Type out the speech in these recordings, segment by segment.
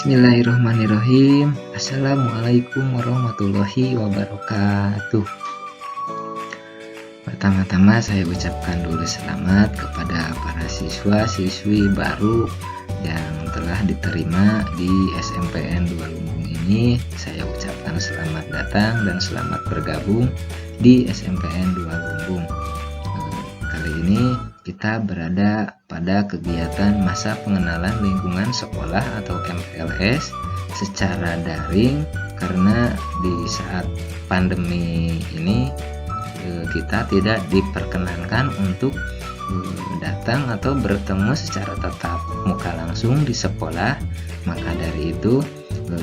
Bismillahirrahmanirrahim. Assalamualaikum warahmatullahi wabarakatuh. Pertama-tama saya ucapkan dulu selamat kepada para siswa-siswi baru yang telah diterima di SMPN 2 Lumbung ini. Saya ucapkan selamat datang dan selamat bergabung di SMPN 2 Lumbung. Kali ini kita berada pada kegiatan masa pengenalan lingkungan sekolah atau MPLS secara daring, karena di saat pandemi ini kita tidak diperkenankan untuk datang atau bertemu secara tatap muka langsung di sekolah. Maka dari itu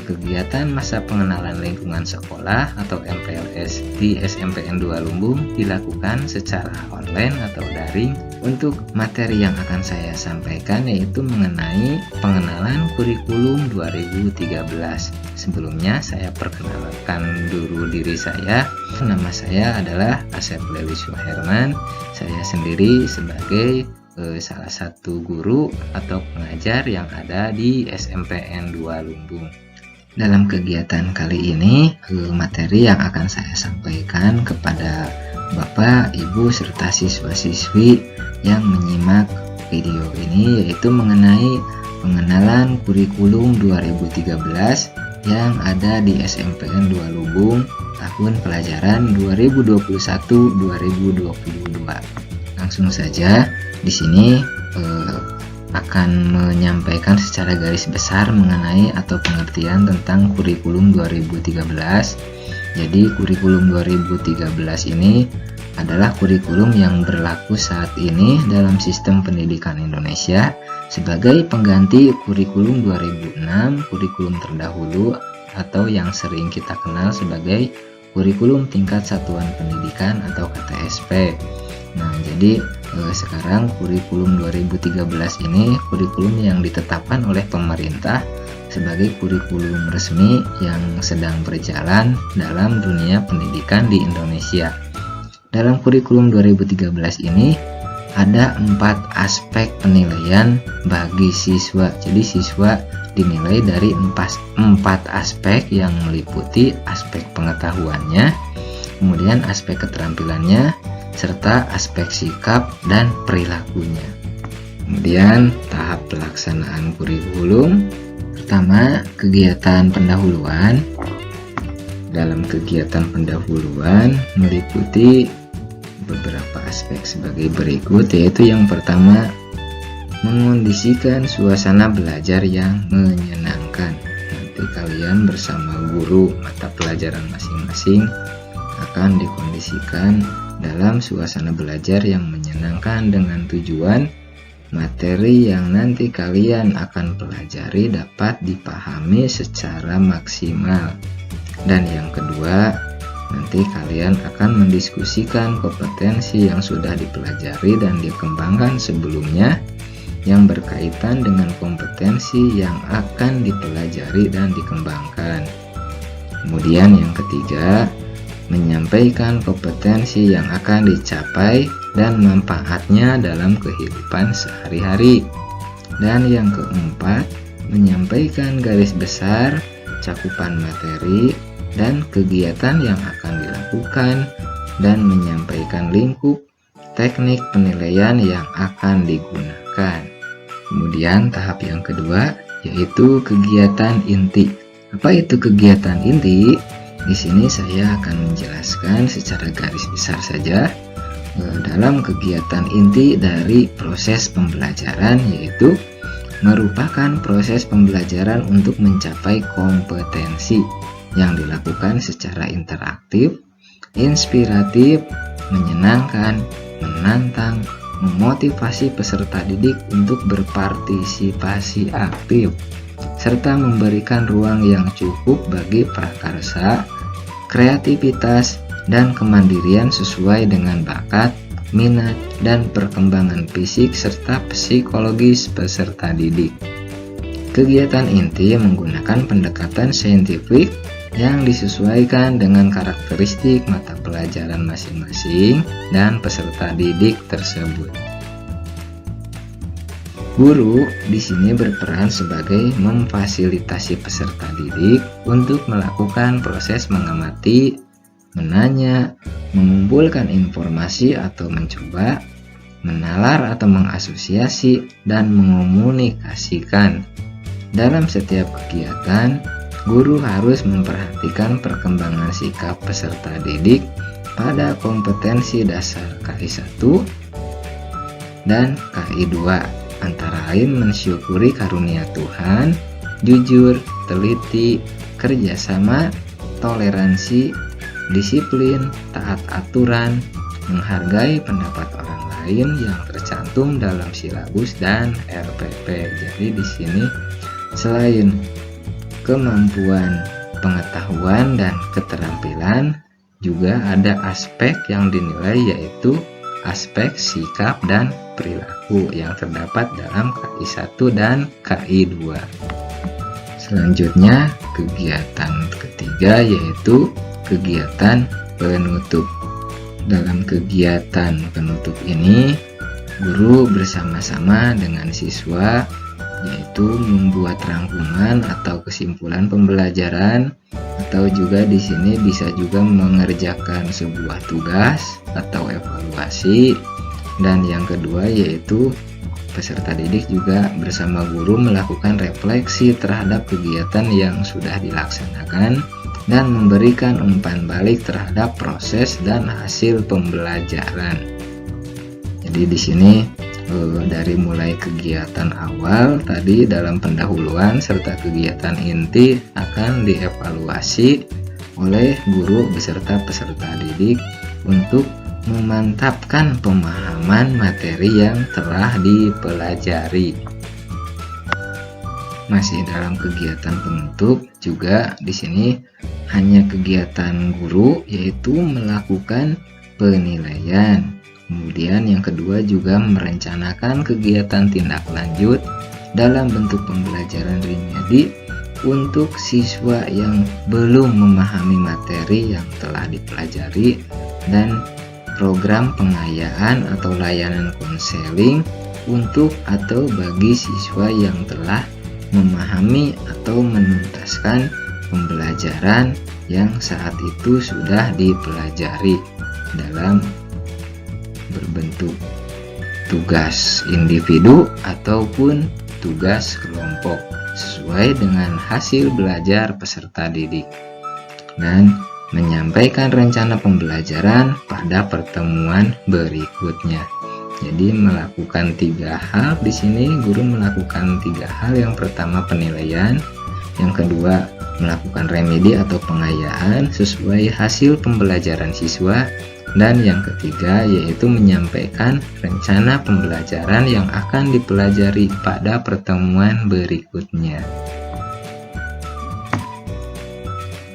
kegiatan masa pengenalan lingkungan sekolah atau MPLS di SMPN 2 Lumbung dilakukan secara online atau daring. Untuk materi yang akan saya sampaikan yaitu mengenai pengenalan kurikulum 2013. Sebelumnya saya perkenalkan dulu diri saya. Nama saya adalah Asep Lewi Suherman. Saya sendiri sebagai salah satu guru atau pengajar yang ada di SMPN 2 Lumbung. Dalam kegiatan kali ini, materi yang akan saya sampaikan kepada Bapak, Ibu, serta siswa-siswi yang menyimak video ini yaitu mengenai pengenalan kurikulum 2013 yang ada di SMPN 2 Lumbung tahun pelajaran 2021-2022. Langsung saja di sini akan menyampaikan secara garis besar mengenai atau pengertian tentang kurikulum 2013. Jadi kurikulum 2013 ini adalah kurikulum yang berlaku saat ini dalam sistem pendidikan Indonesia sebagai pengganti kurikulum 2006, kurikulum terdahulu atau yang sering kita kenal sebagai kurikulum tingkat satuan pendidikan atau KTSP. Nah, jadi sekarang kurikulum 2013 ini kurikulum yang ditetapkan oleh pemerintah sebagai kurikulum resmi yang sedang berjalan dalam dunia pendidikan di Indonesia. Dalam kurikulum 2013 ini ada 4 aspek penilaian bagi siswa. Jadi siswa dinilai dari 4 aspek yang meliputi aspek pengetahuannya, kemudian aspek keterampilannya, serta aspek sikap dan perilakunya. Kemudian tahap pelaksanaan kurikulum. Pertama, kegiatan pendahuluan. Dalam kegiatan pendahuluan meliputi beberapa aspek sebagai berikut, yaitu yang pertama, mengondisikan suasana belajar yang menyenangkan. Nanti kalian bersama guru mata pelajaran masing-masing akan dikondisikan dalam suasana belajar yang menyenangkan dengan tujuan materi yang nanti kalian akan pelajari dapat dipahami secara maksimal. Dan yang kedua, nanti kalian akan mendiskusikan kompetensi yang sudah dipelajari dan dikembangkan sebelumnya yang berkaitan dengan kompetensi yang akan dipelajari dan dikembangkan. Kemudian yang ketiga, menyampaikan kompetensi yang akan dicapai dan manfaatnya dalam kehidupan sehari-hari. Dan yang keempat, menyampaikan garis besar cakupan materi dan kegiatan yang akan dilakukan dan menyampaikan lingkup teknik penilaian yang akan digunakan. Kemudian tahap yang kedua yaitu kegiatan inti. Apa itu kegiatan inti? Di sini saya akan menjelaskan secara garis besar saja. Dalam kegiatan inti dari proses pembelajaran yaitu merupakan proses pembelajaran untuk mencapai kompetensi yang dilakukan secara interaktif, inspiratif, menyenangkan, menantang, memotivasi peserta didik untuk berpartisipasi aktif, serta memberikan ruang yang cukup bagi prakarsa, kreativitas, dan kemandirian sesuai dengan bakat, minat, dan perkembangan fisik serta psikologis peserta didik. Kegiatan inti menggunakan pendekatan saintifik yang disesuaikan dengan karakteristik mata pelajaran masing-masing dan peserta didik tersebut. Guru di sini berperan sebagai memfasilitasi peserta didik untuk melakukan proses mengamati, menanya, mengumpulkan informasi atau mencoba, menalar atau mengasosiasi, dan mengomunikasikan. Dalam setiap kegiatan, guru harus memperhatikan perkembangan sikap peserta didik pada kompetensi dasar KI 1 dan KI 2, antara lain mensyukuri karunia Tuhan, jujur, teliti, kerjasama, toleransi, disiplin, taat aturan, menghargai pendapat orang lain yang tercantum dalam silabus dan RPP. Jadi di sini selain kemampuan pengetahuan dan keterampilan, juga ada aspek yang dinilai, yaitu aspek sikap dan perilaku yang terdapat dalam KI 1 dan KI 2. Selanjutnya, kegiatan ketiga yaitu kegiatan penutup. Dalam kegiatan penutup ini, guru bersama-sama dengan siswa yaitu membuat rangkuman atau kesimpulan pembelajaran, atau juga di sini bisa juga mengerjakan sebuah tugas atau evaluasi. Dan yang kedua yaitu peserta didik juga bersama guru melakukan refleksi terhadap kegiatan yang sudah dilaksanakan dan memberikan umpan balik terhadap proses dan hasil pembelajaran. Jadi di sini dari mulai kegiatan awal tadi dalam pendahuluan serta kegiatan inti akan dievaluasi oleh guru beserta peserta didik untuk memantapkan pemahaman materi yang telah dipelajari. Masih dalam kegiatan penutup juga di sini hanya kegiatan guru yaitu melakukan penilaian. Kemudian yang kedua juga merencanakan kegiatan tindak lanjut dalam bentuk pembelajaran remedi untuk siswa yang belum memahami materi yang telah dipelajari, dan program pengayaan atau layanan konseling untuk atau bagi siswa yang telah memahami atau menuntaskan pembelajaran yang saat itu sudah dipelajari dalam berbentuk tugas individu ataupun tugas kelompok sesuai dengan hasil belajar peserta didik, dan menyampaikan rencana pembelajaran pada pertemuan berikutnya. Jadi melakukan 3 hal di sini, guru melakukan 3 hal. Yang pertama penilaian, yang kedua melakukan remedi atau pengayaan sesuai hasil pembelajaran siswa, dan yang ketiga yaitu menyampaikan rencana pembelajaran yang akan dipelajari pada pertemuan berikutnya.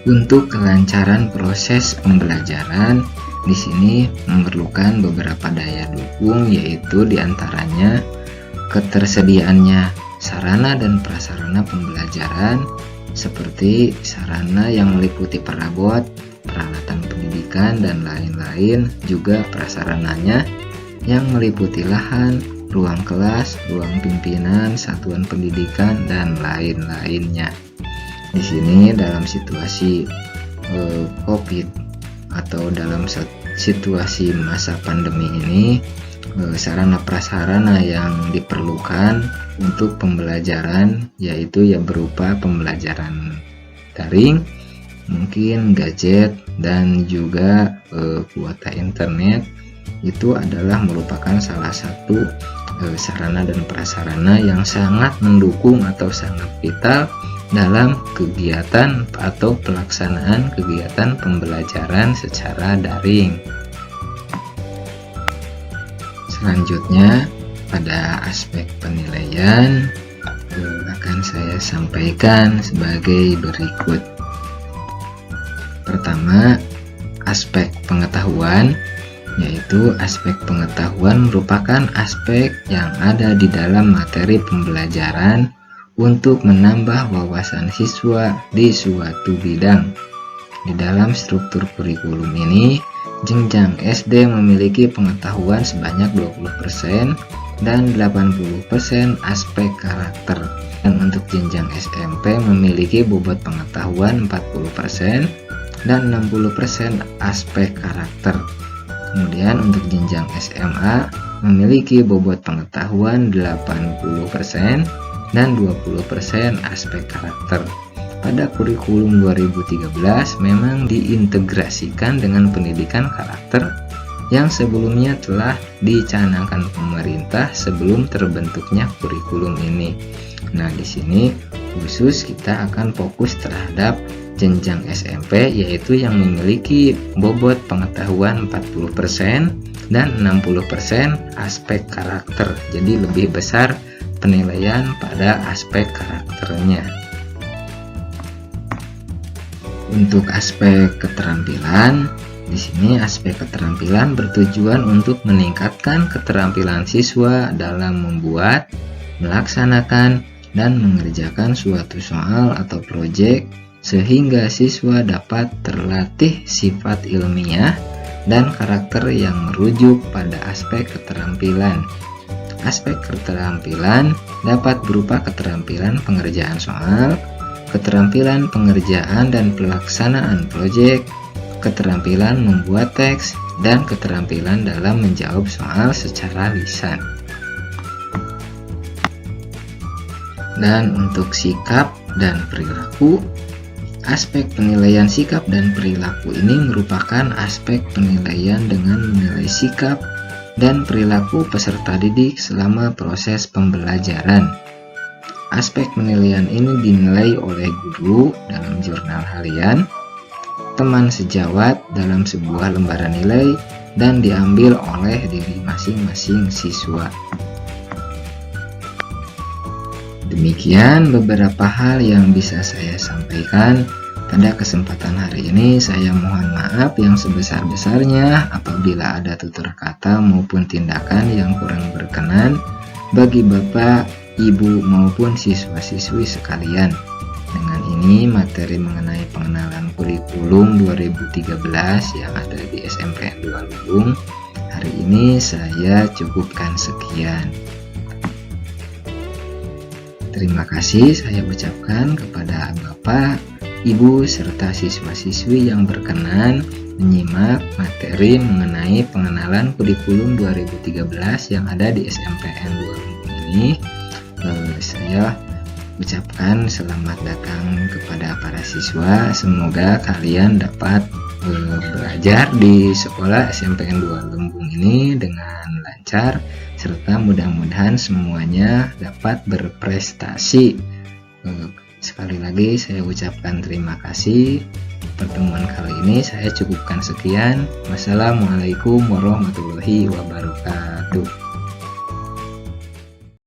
Untuk kelancaran proses pembelajaran, di sini memerlukan beberapa daya dukung, yaitu diantaranya ketersediaannya sarana dan prasarana pembelajaran seperti sarana yang meliputi perabot, peralatan pendidikan, dan lain-lain, juga prasarananya yang meliputi lahan, ruang kelas, ruang pimpinan, satuan pendidikan, dan lain-lainnya. Di sini dalam situasi COVID atau dalam situasi masa pandemi ini, sarana prasarana yang diperlukan untuk pembelajaran yaitu berupa pembelajaran daring, mungkin gadget, dan juga kuota internet. Itu adalah merupakan salah satu sarana dan prasarana yang sangat mendukung atau sangat vital dalam kegiatan atau pelaksanaan kegiatan pembelajaran secara daring. Selanjutnya, pada aspek penilaian akan saya sampaikan sebagai berikut. Pertama, aspek pengetahuan, yaitu aspek pengetahuan merupakan aspek yang ada di dalam materi pembelajaran untuk menambah wawasan siswa di suatu bidang. Di dalam struktur kurikulum ini, jenjang SD memiliki pengetahuan sebanyak 20%, dan 80% aspek karakter. Dan untuk jenjang SMP memiliki bobot pengetahuan 40% dan 60% aspek karakter. Kemudian untuk jenjang SMA memiliki bobot pengetahuan 80% dan 20% aspek karakter. Pada kurikulum 2013 memang diintegrasikan dengan pendidikan karakter yang sebelumnya telah dicanangkan pemerintah sebelum terbentuknya kurikulum ini. Nah, di sini khusus kita akan fokus terhadap jenjang SMP, yaitu yang memiliki bobot pengetahuan 40% dan 60% aspek karakter. Jadi lebih besar penilaian pada aspek karakternya. Untuk aspek keterampilan, di sini aspek keterampilan bertujuan untuk meningkatkan keterampilan siswa dalam membuat, melaksanakan, dan mengerjakan suatu soal atau proyek sehingga siswa dapat terlatih sifat ilmiah dan karakter yang merujuk pada aspek keterampilan. Aspek keterampilan dapat berupa keterampilan pengerjaan soal, keterampilan pengerjaan dan pelaksanaan proyek, keterampilan membuat teks, dan keterampilan dalam menjawab soal secara lisan. Dan untuk sikap dan perilaku, aspek penilaian sikap dan perilaku ini merupakan aspek penilaian dengan menilai sikap dan perilaku peserta didik selama proses pembelajaran. Aspek penilaian ini dinilai oleh guru dalam jurnal harian, teman sejawat dalam sebuah lembaran nilai, dan diambil oleh diri masing-masing siswa. Demikian beberapa hal yang bisa saya sampaikan pada kesempatan hari ini. Saya mohon maaf yang sebesar-besarnya apabila ada tutur kata maupun tindakan yang kurang berkenan bagi Bapak, Ibu maupun siswa-siswi sekalian. Dengan ini materi mengenai pengenalan kurikulum 2013 yang ada di SMPN 2 Lumbung hari ini saya cukupkan sekian. Terima kasih saya ucapkan kepada Bapak, Ibu, serta siswa-siswi yang berkenan menyimak materi mengenai pengenalan kurikulum 2013 yang ada di SMPN 2 Lumbung ini. Saya ucapkan selamat datang kepada para siswa. Semoga kalian dapat belajar di sekolah SMPN 2 Lumbung ini dengan lancar, serta mudah-mudahan semuanya dapat berprestasi. Sekali lagi saya ucapkan terima kasih. Pertemuan kali ini saya cukupkan sekian. Wassalamualaikum warahmatullahi wabarakatuh.